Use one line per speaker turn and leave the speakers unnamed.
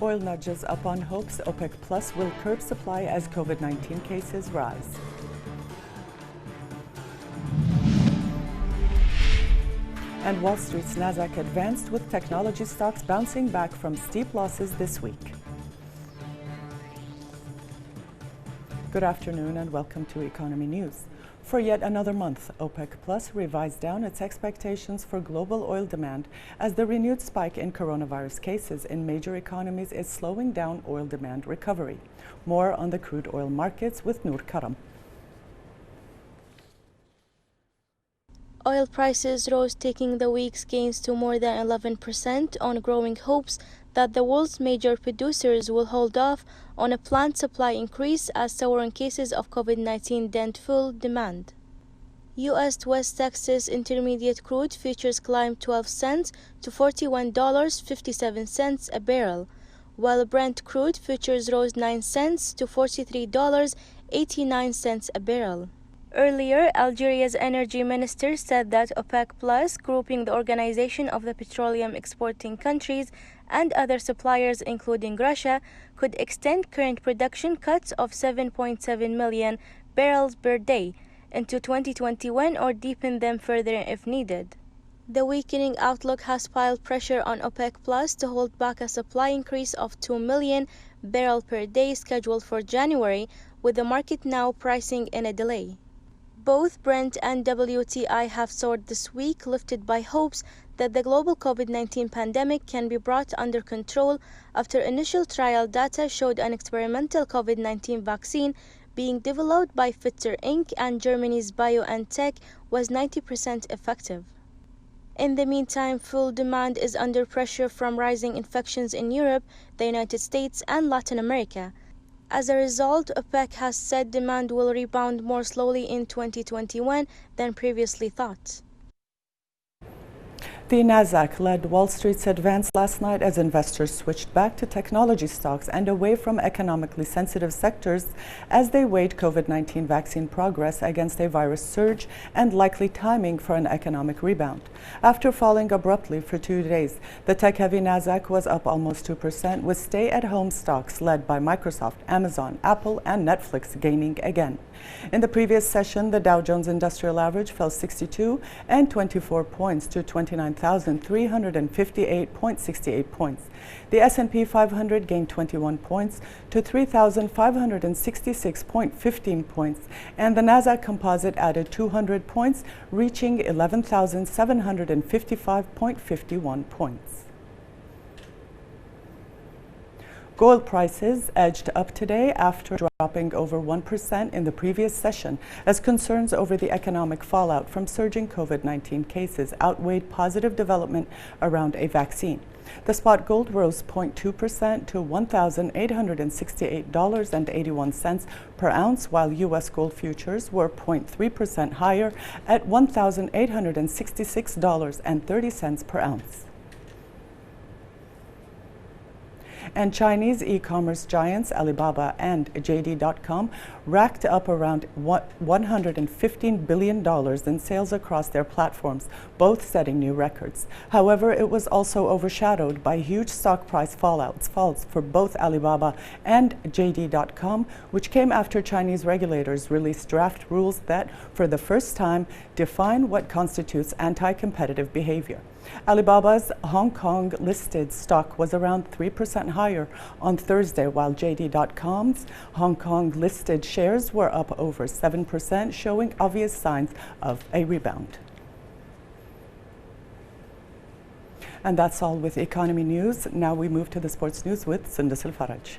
Oil nudges up on hopes OPEC Plus will curb supply as COVID-19 cases rise. And Wall Street's Nasdaq advanced with technology stocks bouncing back from steep losses this week. Good afternoon and welcome to Economy News. For yet another month, OPEC Plus revised down its expectations for global oil demand as the renewed spike in coronavirus cases in major economies is slowing down oil demand recovery. More on the crude oil markets with Noor Karam.
Oil prices rose, taking the week's gains to more than 11% on growing hopes that the world's major producers will hold off on a planned supply increase as soaring cases of COVID-19 dent fuel demand. U.S. West Texas Intermediate crude futures climbed 12 cents to $41.57 a barrel, while Brent crude futures rose 9 cents to $43.89 a barrel. Earlier, Algeria's energy minister said that OPEC Plus, grouping the Organization of the Petroleum Exporting Countries and other suppliers including Russia, could extend current production cuts of 7.7 million barrels per day into 2021 or deepen them further if needed. The weakening outlook has piled pressure on OPEC Plus to hold back a supply increase of 2 million barrels per day scheduled for January, with the market now pricing in a delay. Both Brent and WTI have soared this week, lifted by hopes that the global COVID-19 pandemic can be brought under control after initial trial data showed an experimental COVID-19 vaccine being developed by Pfizer Inc. and Germany's BioNTech was 90% effective. In the meantime, fuel demand is under pressure from rising infections in Europe, the United States, and Latin America. As a result, OPEC has said demand will rebound more slowly in 2021 than previously thought.
The Nasdaq led Wall Street's advance last night as investors switched back to technology stocks and away from economically sensitive sectors as they weighed COVID-19 vaccine progress against a virus surge and likely timing for an economic rebound. After falling abruptly for 2 days, the tech-heavy Nasdaq was up almost 2%, with stay-at-home stocks led by Microsoft, Amazon, Apple, and Netflix gaining again. In the previous session, the Dow Jones Industrial Average fell 62 and 24 points to 29,358.68 points. The S&P 500 gained 21 points to 3,566.15 points, and the Nasdaq Composite added 200 points, reaching 11,755.51 points. Gold prices edged up today after dropping over 1% in the previous session as concerns over the economic fallout from surging COVID-19 cases outweighed positive development around a vaccine. The spot gold rose 0.2% to $1,868.81 per ounce, while U.S. gold futures were 0.3% higher at $1,866.30 per ounce. And Chinese e-commerce giants Alibaba and JD.com racked up around $115 billion in sales across their platforms, both setting new records. However, it was also overshadowed by huge stock price falls for both Alibaba and JD.com, which came after Chinese regulators released draft rules that, for the first time, define what constitutes anti-competitive behavior. Alibaba's Hong Kong listed stock was around 3% higher on Thursday, while JD.com's Hong Kong listed shares were up over 7%, showing obvious signs of a rebound. And that's all with Economy News. Now we move to the sports news with Sundus Al Faraj.